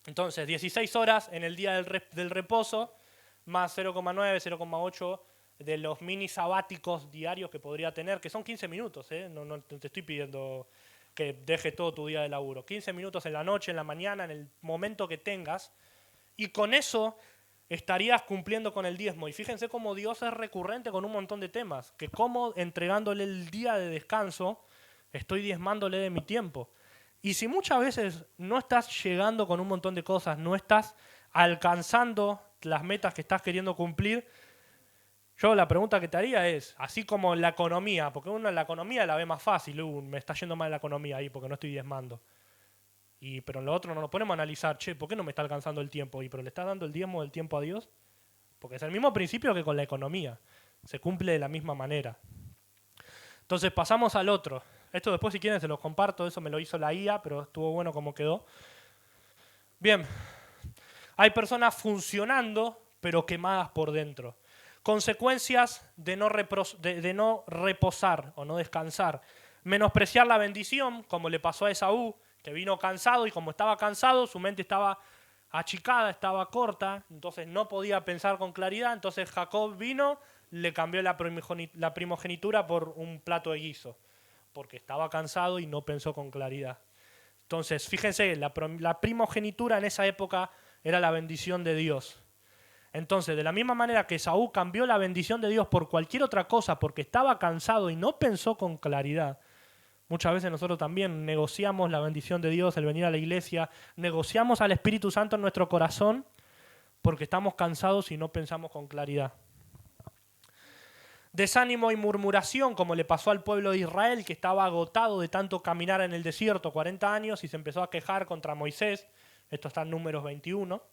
Entonces, 16 horas en el día del reposo, más 0,9, 0,8 de los mini sabáticos diarios que podría tener, que son 15 minutos, no te estoy pidiendo que dejes todo tu día de laburo. 15 minutos en la noche, en la mañana, en el momento que tengas, y con eso estarías cumpliendo con el diezmo. Y fíjense cómo Dios es recurrente con un montón de temas, que cómo entregándole el día de descanso, estoy diezmándole de mi tiempo. Y si muchas veces no estás llegando con un montón de cosas, no estás alcanzando las metas que estás queriendo cumplir, yo la pregunta que te haría es, así como la economía, porque uno en la economía la ve más fácil, me está yendo mal la economía ahí porque no estoy diezmando. Pero en lo otro no nos ponemos a analizar, ¿por qué no me está alcanzando el tiempo? ¿Pero le estás dando el diezmo del tiempo a Dios? Porque es el mismo principio que con la economía. Se cumple de la misma manera. Entonces pasamos al otro. Esto después si quieren se los comparto, eso me lo hizo la IA, pero estuvo bueno como quedó. Bien, hay personas funcionando, pero quemadas por dentro. Consecuencias de no reposar o no descansar. Menospreciar la bendición, como le pasó a Esaú, que vino cansado y como estaba cansado, su mente estaba achicada, estaba corta, entonces no podía pensar con claridad. Entonces Jacob vino, le cambió la primogenitura por un plato de guiso, porque estaba cansado y no pensó con claridad. Entonces, fíjense, la primogenitura en esa época era la bendición de Dios. Entonces, de la misma manera que Esaú cambió la bendición de Dios por cualquier otra cosa porque estaba cansado y no pensó con claridad, muchas veces nosotros también negociamos la bendición de Dios, el venir a la iglesia, negociamos al Espíritu Santo en nuestro corazón porque estamos cansados y no pensamos con claridad. Desánimo y murmuración, como le pasó al pueblo de Israel, que estaba agotado de tanto caminar en el desierto 40 años y se empezó a quejar contra Moisés. Esto está en Números 21.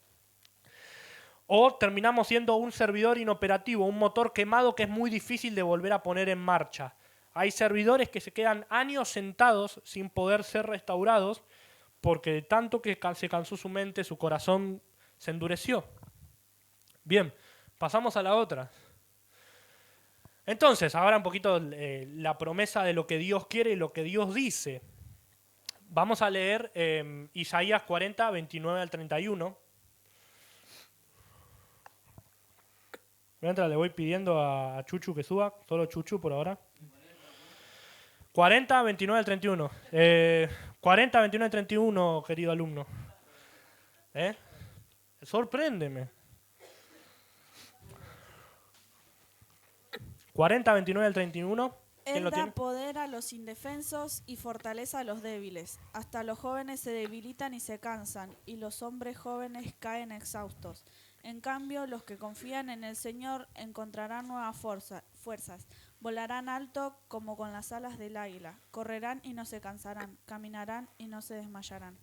O terminamos siendo un servidor inoperativo, un motor quemado que es muy difícil de volver a poner en marcha. Hay servidores que se quedan años sentados sin poder ser restaurados porque de tanto que se cansó su mente, su corazón se endureció. Bien, pasamos a la otra. Entonces, ahora un poquito la promesa de lo que Dios quiere y lo que Dios dice. Vamos a leer Isaías 40, 29 al 31. Mientras le voy pidiendo a Chuchu que suba, solo Chuchu por ahora. 40, 29 al 31. 40, 29 al 31, querido alumno. Sorpréndeme. 40, 29 al 31. ¿Quién lo Él tiene? da poder a los indefensos y fortaleza a los débiles. Hasta los jóvenes se debilitan y se cansan, y los hombres jóvenes caen exhaustos. En cambio, los que confían en el Señor encontrarán nuevas fuerzas. Volarán alto como con las alas del águila. Correrán y no se cansarán. Caminarán y no se desmayarán.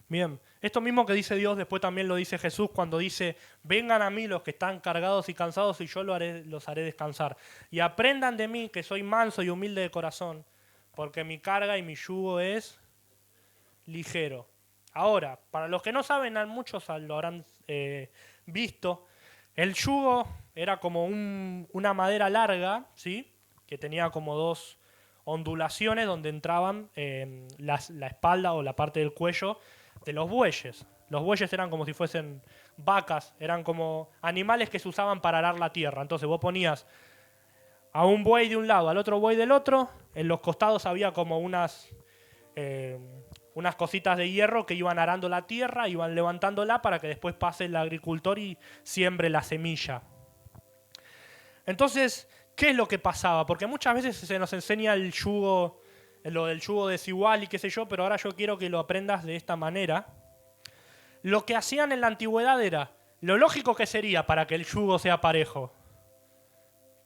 Bien, esto mismo que dice Dios, después también lo dice Jesús cuando dice, vengan a mí los que están cargados y cansados y yo los haré descansar. Y aprendan de mí que soy manso y humilde de corazón, porque mi carga y mi yugo es ligero. Ahora, para los que no saben, muchos lo habrán visto, el yugo era como una madera larga, ¿sí? Que tenía como dos ondulaciones donde entraban la espalda o la parte del cuello de los bueyes. Los bueyes eran como si fuesen vacas, eran como animales que se usaban para arar la tierra. Entonces vos ponías a un buey de un lado, al otro buey del otro, en los costados había como unas cositas de hierro que iban arando la tierra, iban levantándola para que después pase el agricultor y siembre la semilla. Entonces, ¿qué es lo que pasaba? Porque muchas veces se nos enseña el yugo, lo del yugo desigual y qué sé yo, pero ahora yo quiero que lo aprendas de esta manera. Lo que hacían en la antigüedad era, lo lógico que sería para que el yugo sea parejo.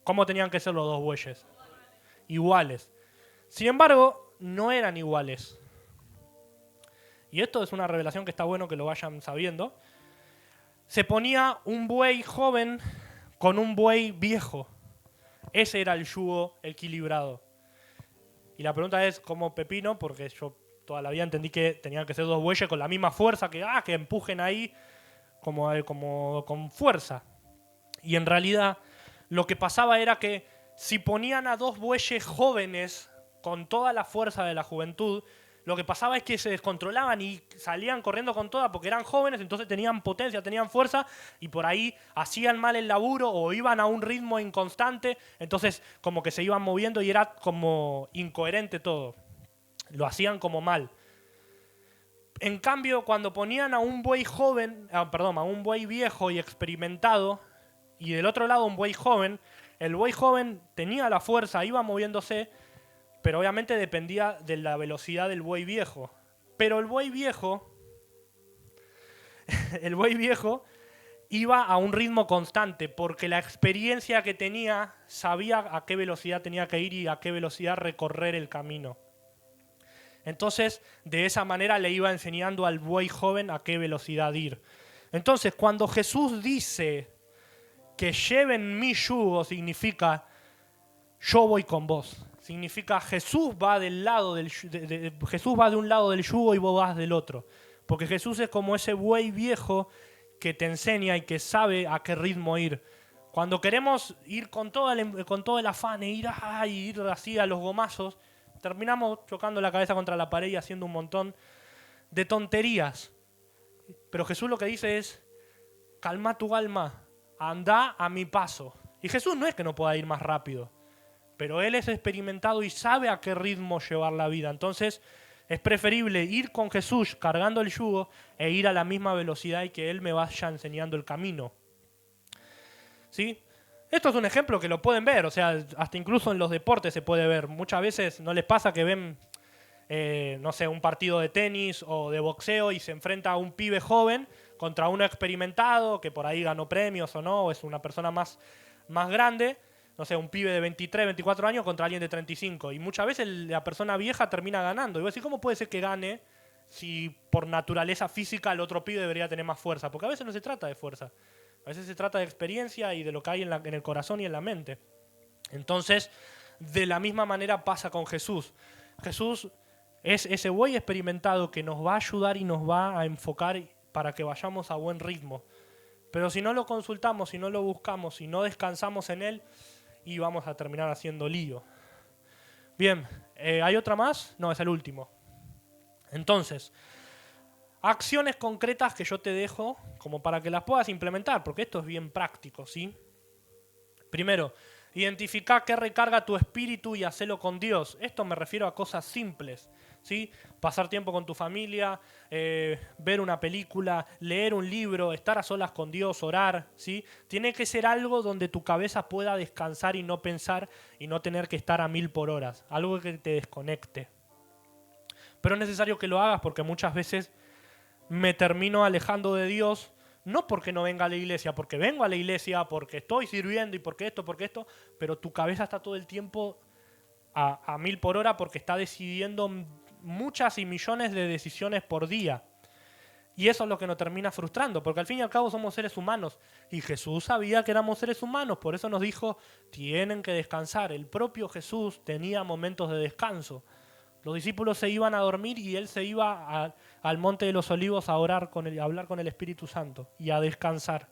¿Cómo tenían que ser los dos bueyes? Iguales. Sin embargo, no eran iguales. Y esto es una revelación que está bueno que lo vayan sabiendo. Se ponía un buey joven con un buey viejo. Ese era el yugo equilibrado. Y la pregunta es, ¿cómo pepino? Porque yo toda la vida entendí que tenían que ser dos bueyes con la misma fuerza, que empujen ahí como con fuerza. Y en realidad lo que pasaba era que si ponían a dos bueyes jóvenes con toda la fuerza de la juventud, lo que pasaba es que se descontrolaban y salían corriendo con toda porque eran jóvenes, entonces tenían potencia, tenían fuerza y por ahí hacían mal el laburo o iban a un ritmo inconstante, entonces como que se iban moviendo y era como incoherente todo. Lo hacían como mal. En cambio, cuando ponían a un buey a un buey viejo y experimentado y del otro lado un buey joven, el buey joven tenía la fuerza, iba moviéndose, pero obviamente dependía de la velocidad del buey viejo. Pero el buey viejo iba a un ritmo constante porque la experiencia que tenía sabía a qué velocidad tenía que ir y a qué velocidad recorrer el camino. Entonces, de esa manera le iba enseñando al buey joven a qué velocidad ir. Entonces, cuando Jesús dice que lleven mi yugo, significa yo voy con vos. Significa Jesús va Jesús va de un lado del yugo y vos vas del otro. Porque Jesús es como ese buey viejo que te enseña y que sabe a qué ritmo ir. Cuando queremos ir con todo el afán e ir así a los gomazos, terminamos chocando la cabeza contra la pared y haciendo un montón de tonterías. Pero Jesús lo que dice es, calma tu alma, anda a mi paso. Y Jesús no es que no pueda ir más rápido, pero Él es experimentado y sabe a qué ritmo llevar la vida. Entonces es preferible ir con Jesús cargando el yugo e ir a la misma velocidad y que Él me vaya enseñando el camino. ¿Sí? Esto es un ejemplo que lo pueden ver, o sea, hasta incluso en los deportes se puede ver. Muchas veces no les pasa que ven, un partido de tenis o de boxeo y se enfrenta a un pibe joven contra uno experimentado que por ahí ganó premios o no, o es una persona más grande. Un pibe de 23, 24 años contra alguien de 35. Y muchas veces la persona vieja termina ganando. Y vos decís, ¿cómo puede ser que gane si por naturaleza física el otro pibe debería tener más fuerza? Porque a veces no se trata de fuerza. A veces se trata de experiencia y de lo que hay en el corazón y en la mente. Entonces, de la misma manera pasa con Jesús. Jesús es ese buey experimentado que nos va a ayudar y nos va a enfocar para que vayamos a buen ritmo. Pero si no lo consultamos, si no lo buscamos, si no descansamos en Él, y vamos a terminar haciendo lío. Bien, ¿hay otra más? No, es el último. Entonces, acciones concretas que yo te dejo como para que las puedas implementar, porque esto es bien práctico, ¿sí? Primero, identifica qué recarga tu espíritu y hacelo con Dios. Esto me refiero a cosas simples, ¿sí? Pasar tiempo con tu familia, ver una película, leer un libro, estar a solas con Dios, orar, ¿sí? Tiene que ser algo donde tu cabeza pueda descansar y no pensar y no tener que estar a 1000 por hora. Algo que te desconecte. Pero es necesario que lo hagas porque muchas veces me termino alejando de Dios, no porque no venga a la iglesia, porque vengo a la iglesia, porque estoy sirviendo y porque esto, pero tu cabeza está todo el tiempo a 1000 por hora porque está decidiendo muchas y millones de decisiones por día. Y eso es lo que nos termina frustrando, porque al fin y al cabo somos seres humanos. Y Jesús sabía que éramos seres humanos, por eso nos dijo, tienen que descansar. El propio Jesús tenía momentos de descanso. Los discípulos se iban a dormir y él se iba al Monte de los Olivos a orar a hablar con el Espíritu Santo y a descansar.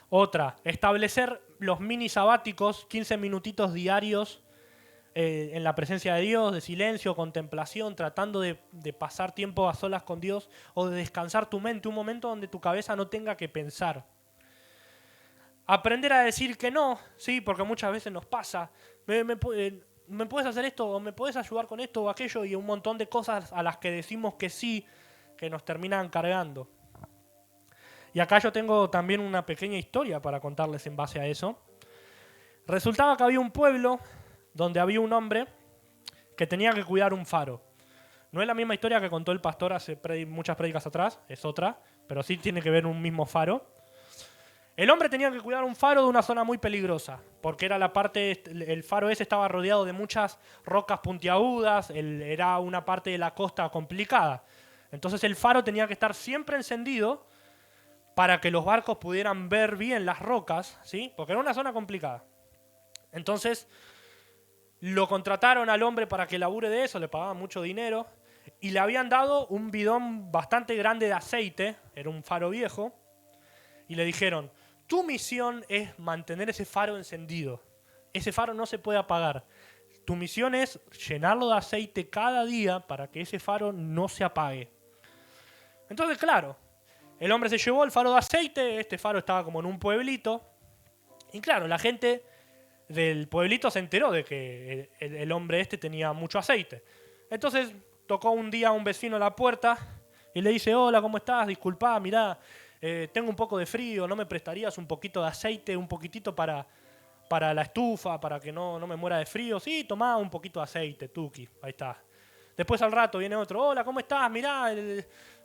Otra, establecer los mini sabáticos, 15 minutitos diarios en la presencia de Dios, de silencio, contemplación, tratando de pasar tiempo a solas con Dios o de descansar tu mente, un momento donde tu cabeza no tenga que pensar. Aprender a decir que no, sí, porque muchas veces nos pasa. ¿Me puedes hacer esto? ¿O me puedes ayudar con esto o aquello? Y un montón de cosas a las que decimos que sí, que nos terminan cargando. Y acá yo tengo también una pequeña historia para contarles en base a eso. Resultaba que había un pueblo donde había un hombre que tenía que cuidar un faro. No es la misma historia que contó el pastor hace muchas prédicas atrás, es otra, pero sí tiene que ver un mismo faro. El hombre tenía que cuidar un faro de una zona muy peligrosa, porque era el faro ese estaba rodeado de muchas rocas puntiagudas, era una parte de la costa complicada. Entonces el faro tenía que estar siempre encendido para que los barcos pudieran ver bien las rocas, ¿sí? Porque era una zona complicada. Entonces lo contrataron al hombre para que labure de eso, le pagaban mucho dinero, y le habían dado un bidón bastante grande de aceite, era un faro viejo, y le dijeron, tu misión es mantener ese faro encendido. Ese faro no se puede apagar. Tu misión es llenarlo de aceite cada día para que ese faro no se apague. Entonces, claro, el hombre se llevó el faro de aceite, este faro estaba como en un pueblito, y claro, la gente del pueblito se enteró de que el hombre este tenía mucho aceite. Entonces tocó un día a un vecino a la puerta y le dice, hola, ¿cómo estás? Disculpá, mirá, tengo un poco de frío, ¿no me prestarías un poquito de aceite, un poquitito para la estufa, para que no me muera de frío? Sí, tomá un poquito de aceite, tuki, ahí está. Después al rato viene otro, hola, ¿cómo estás? Mirá,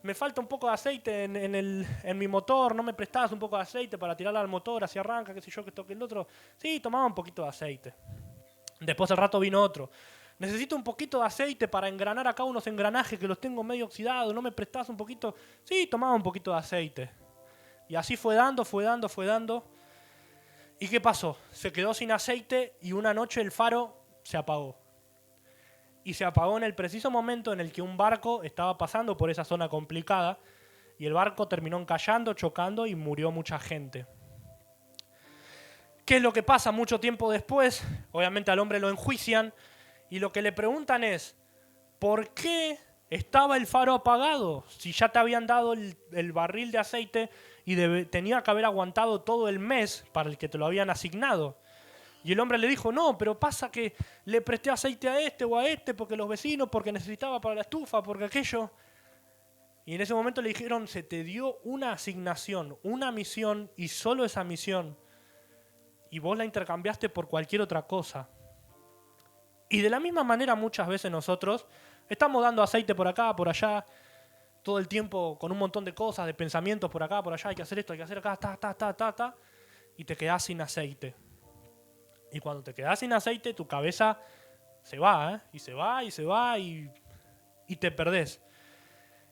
me falta un poco de aceite en mi motor, ¿no me prestás un poco de aceite para tirarla al motor, así arranca, qué sé yo, que toque el otro? Sí, tomaba un poquito de aceite. Después al rato vino otro, necesito un poquito de aceite para engranar acá unos engranajes que los tengo medio oxidados, ¿no me prestás un poquito? Sí, tomaba un poquito de aceite. Y así fue dando. ¿Y qué pasó? Se quedó sin aceite y una noche el faro se apagó. Y se apagó en el preciso momento en el que un barco estaba pasando por esa zona complicada y el barco terminó encallando, chocando y murió mucha gente. ¿Qué es lo que pasa mucho tiempo después? Obviamente al hombre lo enjuician y lo que le preguntan es, ¿por qué estaba el faro apagado? Si ya te habían dado el barril de aceite y tenía que haber aguantado todo el mes para el que te lo habían asignado. Y el hombre le dijo, no, pero pasa que le presté aceite a este o a este porque los vecinos, porque necesitaba para la estufa, porque aquello. Y en ese momento le dijeron, se te dio una asignación, una misión y solo esa misión. Y vos la intercambiaste por cualquier otra cosa. Y de la misma manera muchas veces nosotros estamos dando aceite por acá, por allá, todo el tiempo con un montón de cosas, de pensamientos por acá, por allá, hay que hacer esto, hay que hacer acá, y te quedás sin aceite. Y cuando te quedás sin aceite, tu cabeza se va, ¿eh? Y se va, y te perdés.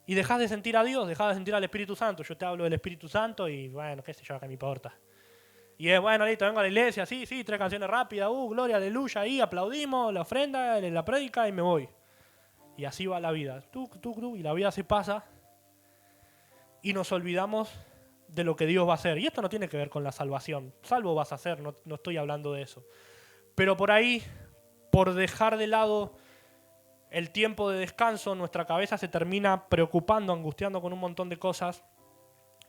Y dejás de sentir a Dios, dejás de sentir al Espíritu Santo. Yo te hablo del Espíritu Santo y bueno, qué sé yo, acá me importa. Y es bueno, listo, vengo a la iglesia, sí, 3 canciones rápidas, gloria, aleluya, ahí aplaudimos, la ofrenda, la prédica y me voy. Y así va la vida, y la vida se pasa y nos olvidamos de lo que Dios va a hacer. Y esto no tiene que ver con la salvación, salvo vas a hacer, no estoy hablando de eso. Pero por ahí, por dejar de lado el tiempo de descanso, nuestra cabeza se termina preocupando, angustiando con un montón de cosas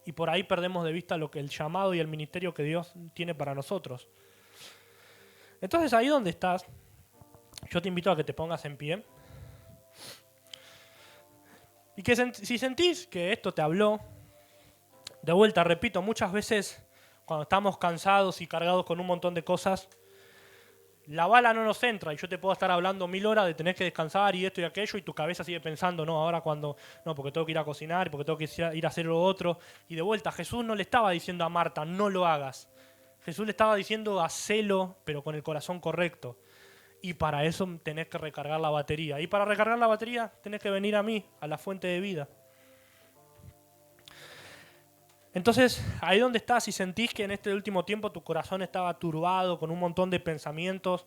y por ahí perdemos de vista el llamado y el ministerio que Dios tiene para nosotros. Entonces ahí donde estás, yo te invito a que te pongas en pie y que si sentís que esto te habló, de vuelta, repito, muchas veces cuando estamos cansados y cargados con un montón de cosas, la bala no nos entra y yo te puedo estar hablando 1000 horas de tener que descansar y esto y aquello y tu cabeza sigue pensando, no, ahora cuando, no, porque tengo que ir a cocinar, porque tengo que ir a hacer lo otro. Y de vuelta, Jesús no le estaba diciendo a Marta, no lo hagas. Jesús le estaba diciendo, hacelo, pero con el corazón correcto. Y para eso tenés que recargar la batería. Y para recargar la batería tenés que venir a mí, a la fuente de vida. Entonces, ahí donde estás, si sentís que en este último tiempo tu corazón estaba turbado, con un montón de pensamientos,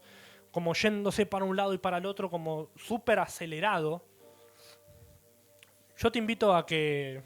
como yéndose para un lado y para el otro, como súper acelerado, yo te invito a que